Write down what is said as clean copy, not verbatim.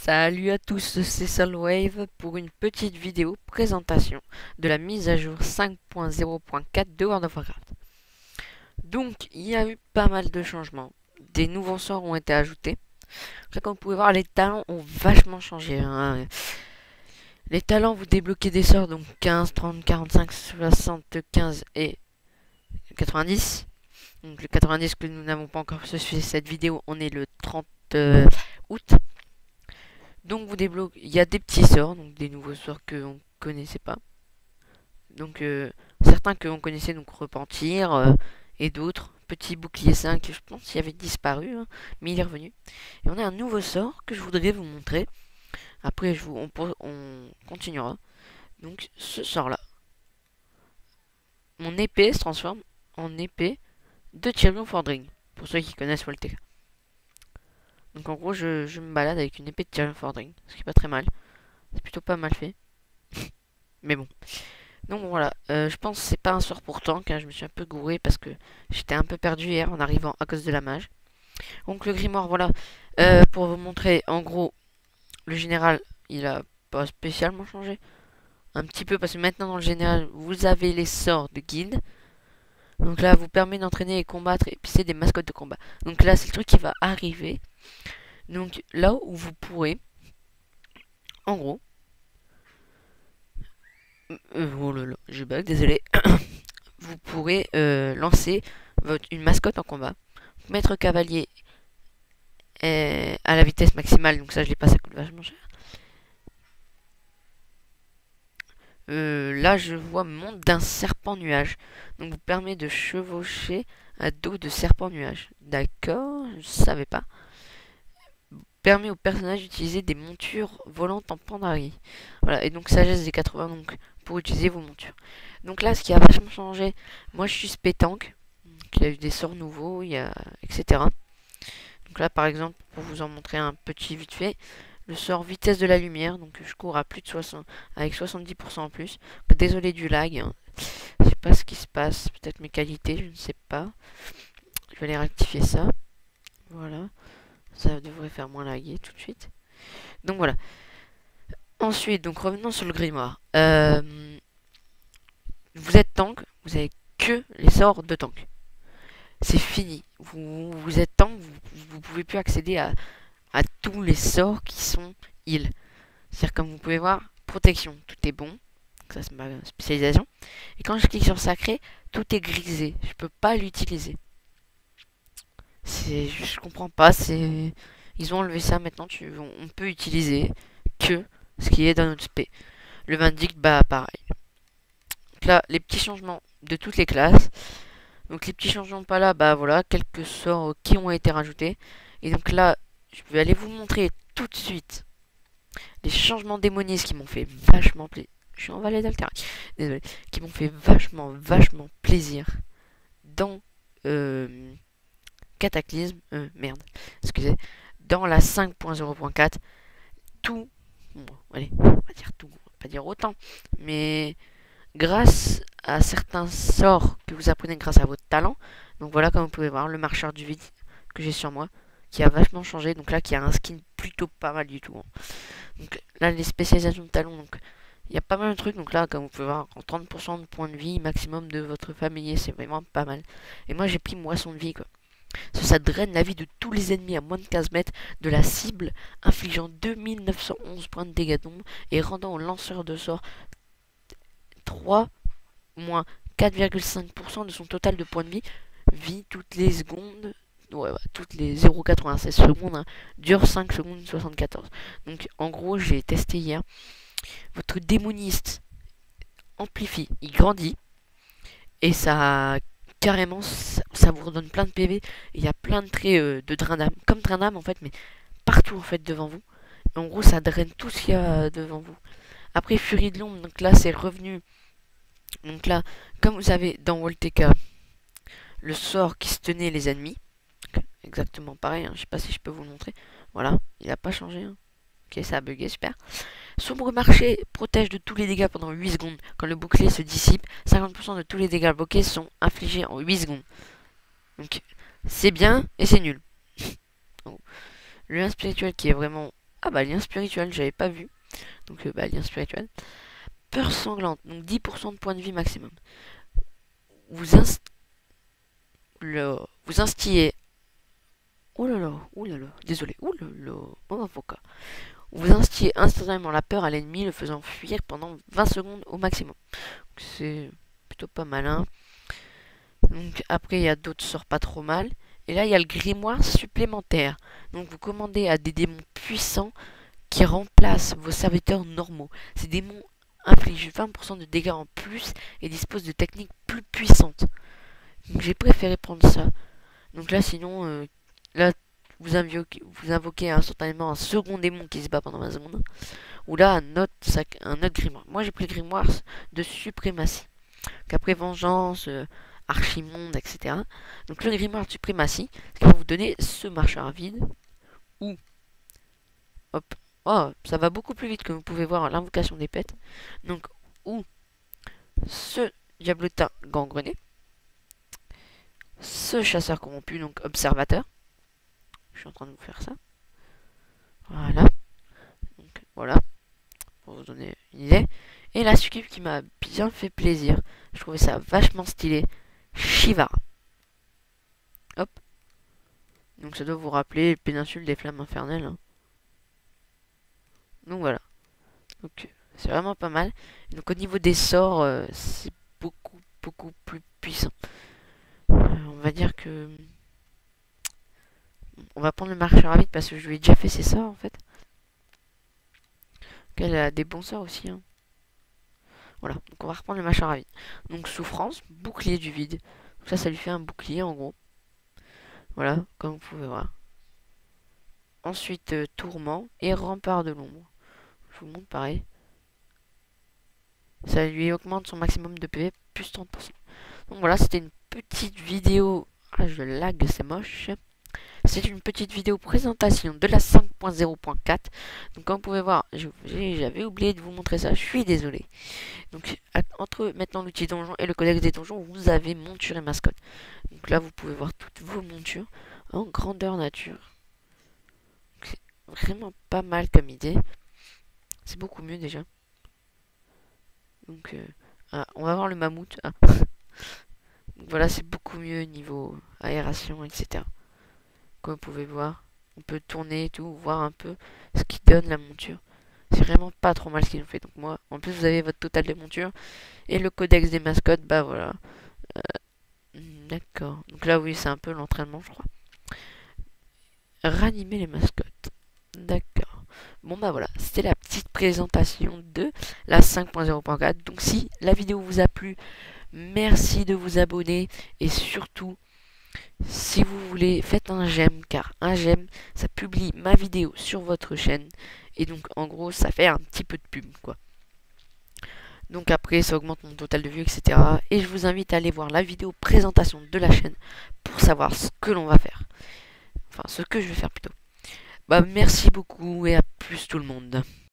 Salut à tous, c'est Solwave pour une petite vidéo présentation de la mise à jour 5.0.4 de World of Warcraft. Donc, il y a eu pas mal de changements. Des nouveaux sorts ont été ajoutés. Là, comme vous pouvez voir, les talents ont vachement changé, hein. Les talents, vous débloquez des sorts, donc 15, 30, 45, 75 et 90. Donc le 90 que nous n'avons pas encore fait cette vidéo, on est le 30 août. Donc vous débloquez, il y a des petits sorts, donc des nouveaux sorts que on connaissait pas. Donc certains que on connaissait, donc Repentir, et d'autres, Petit Bouclier 5, je pense qu'il avait disparu, hein, mais il est revenu. Et on a un nouveau sort que je voudrais vous montrer. Après on continuera. Donc ce sort là. Mon épée se transforme en épée de Tyrion Fordring, pour ceux qui connaissent Voltec. Donc en gros je me balade avec une épée de Tyrion Fordring, ce qui est pas très mal. C'est plutôt pas mal fait. Mais bon. Donc voilà, je pense que c'est pas un sort pour tank, hein, je me suis un peu gouré parce que j'étais un peu perdu hier en arrivant à cause de la mage. Donc le grimoire, voilà, pour vous montrer, en gros, le général, il a pas spécialement changé. Un petit peu parce que maintenant dans le général, vous avez les sorts de guilde. Donc là, vous permet d'entraîner et combattre et puis c'est des mascottes de combat. Donc là, c'est le truc qui va arriver. Donc là où vous pourrez, en gros, oh là là, je bug, désolé. Vous pourrez lancer une mascotte en combat. Maître cavalier à la vitesse maximale, donc ça je l'ai pas, ça coûte vachement cher. Là je vois monde d'un serpent nuage. Donc vous permet de chevaucher à dos de serpent nuage. D'accord, je savais pas. Permet au personnage d'utiliser des montures volantes en pandarie. Voilà, et donc sagesse des 80 donc pour utiliser vos montures. Donc là ce qui a vachement changé, moi je suis spétanque. Il y a eu des sorts nouveaux, il y a etc. Donc là par exemple pour vous en montrer un petit vite fait, le sort vitesse de la lumière, donc je cours à plus de 60 avec 70% en plus. Désolé du lag, hein. Je sais pas ce qui se passe, peut-être mes qualités, je ne sais pas. Je vais aller rectifier ça. Voilà, ça devrait faire moins laguer tout de suite. Donc voilà. Ensuite, donc revenons sur le grimoire. Vous êtes tank, vous avez que les sorts de tank. C'est fini. Vous êtes tank, vous pouvez plus accéder à tous les sorts qui sont heal. C'est-à-dire comme vous pouvez voir, protection, tout est bon. Ça c'est ma spécialisation. Et quand je clique sur sacré, tout est grisé. Je peux pas l'utiliser. Je comprends pas. Ils ont enlevé ça maintenant. On peut utiliser que ce qui est dans notre spé. Le Vindict, bah pareil. Donc là, les petits changements de toutes les classes. Donc les petits changements pas là, bah voilà, quelques sorts qui ont été rajoutés. Et donc là, je vais aller vous montrer tout de suite les changements démonisques qui m'ont fait vachement plaisir. Je suis en Vallée d'Altera, désolé. Qui m'ont fait vachement plaisir dans Cataclysme. Merde, excusez. Dans la 5.0.4, tout. Bon, allez, on va dire tout, on va pas dire autant. Mais grâce à certains sorts que vous apprenez grâce à votre talent. Donc voilà, comme vous pouvez voir, le marcheur du vide que j'ai sur moi, qui a vachement changé. Donc là, qui a un skin plutôt pas mal du tout, hein. Donc là, les spécialisations de talons, donc il y a pas mal de trucs. Donc là, comme vous pouvez voir, en 30% de points de vie maximum de votre familier, c'est vraiment pas mal. Et moi, j'ai pris moisson de vie, quoi. Ça draine la vie de tous les ennemis à moins de 15 mètres de la cible, infligeant 2911 points de dégâts d'ombre et rendant au lanceur de sort 3 moins 4,5% de son total de points de vie toutes les secondes. Ouais, toutes les 0,96 secondes, hein, dure 5 secondes 74. Donc en gros, j'ai testé hier. Votre démoniste amplifie, il grandit et ça carrément ça vous redonne plein de PV. Il y a plein de traits de drain d'âme, comme drain d'âme en fait, mais partout en fait devant vous. Et en gros, ça draine tout ce qu'il y a devant vous. Après Furie de l'ombre, donc là c'est revenu. Donc là, comme vous avez dans Volteka le sort qui se tenait les ennemis, exactement pareil, hein, je sais pas si je peux vous le montrer. Voilà, il a pas changé, hein. Ok, ça a bugué, super. Sombre marché protège de tous les dégâts pendant 8 secondes. Quand le bouclier se dissipe, 50% de tous les dégâts bloqués sont infligés en 8 secondes. Donc, c'est bien et c'est nul. Donc, le lien spirituel qui est vraiment Ah bah lien spirituel, j'avais pas vu. Donc bah lien spirituel. Peur sanglante, donc 10% de points de vie maximum. Vous, vous instillez... Oh là là, désolé, oh là là, mon avocat. Vous instillez instantanément la peur à l'ennemi, le faisant fuir pendant 20 secondes au maximum. C'est plutôt pas malin. Donc après, il y a d'autres sorts pas trop mal. Et là, il y a le grimoire supplémentaire. Donc vous commandez à des démons puissants qui remplacent vos serviteurs normaux. Ces démons infligent 20% de dégâts en plus et disposent de techniques plus puissantes. Donc j'ai préféré prendre ça. Donc là, sinon, là, vous invoquez instantanément un second démon qui se bat pendant 20 secondes. Ou là, un autre grimoire. Moi, j'ai pris le grimoire de suprématie. Qu'après vengeance, archimonde, etc. Donc le grimoire de suprématie, qui va vous donner ce marcheur vide. Ou, hop, oh, ça va beaucoup plus vite que vous pouvez voir l'invocation des pètes. Donc, ou ce diablotin gangrené. Ce chasseur corrompu, donc observateur. Je suis en train de vous faire ça. Voilà. Donc, voilà. Pour vous donner une idée. Et la succube qui m'a bien fait plaisir. Je trouvais ça vachement stylé. Shivara. Hop. Donc ça doit vous rappeler Péninsule des Flammes Infernales. Hein. Donc voilà. Donc c'est vraiment pas mal. Et donc au niveau des sorts, c'est beaucoup plus puissant. On va dire que... On va prendre le marcheur à vide parce que je lui ai déjà fait ses sorts en fait. Elle a des bons sorts aussi. Hein. Voilà, donc on va reprendre le marcheur à vide. Donc souffrance, bouclier du vide. Donc ça lui fait un bouclier en gros. Voilà, comme vous pouvez voir. Ensuite, tourment et rempart de l'ombre. Je vous montre pareil. Ça lui augmente son maximum de PV plus 30%. Donc voilà, c'était une petite vidéo. Ah, je lag, c'est moche. C'est une petite vidéo présentation de la 5.0.4. Donc comme vous pouvez voir, j'avais oublié de vous montrer ça, je suis désolé. Donc entre maintenant l'outil donjon et le codex des donjons, vous avez monture et mascotte. Donc là vous pouvez voir toutes vos montures en grandeur nature. C'est vraiment pas mal comme idée. C'est beaucoup mieux déjà. Donc on va voir le mammouth. Ah. Donc voilà, c'est beaucoup mieux niveau aération, etc. Comme vous pouvez voir, on peut tourner et tout, voir un peu ce qui donne la monture. C'est vraiment pas trop mal ce qu'ils ont fait. Donc moi, en plus vous avez votre total de monture et le codex des mascottes, bah voilà. D'accord. Donc là oui, c'est un peu l'entraînement, je crois. Ranimer les mascottes. D'accord. Bon bah voilà, c'était la petite présentation de la 5.0.4. Donc si la vidéo vous a plu, merci de vous abonner et surtout, si vous voulez, faites un j'aime, car un j'aime, ça publie ma vidéo sur votre chaîne. Et donc, en gros, ça fait un petit peu de pub, quoi. Donc après, ça augmente mon total de vues, etc. Et je vous invite à aller voir la vidéo présentation de la chaîne pour savoir ce que l'on va faire. Enfin, ce que je vais faire plutôt. Bah, merci beaucoup et à plus tout le monde.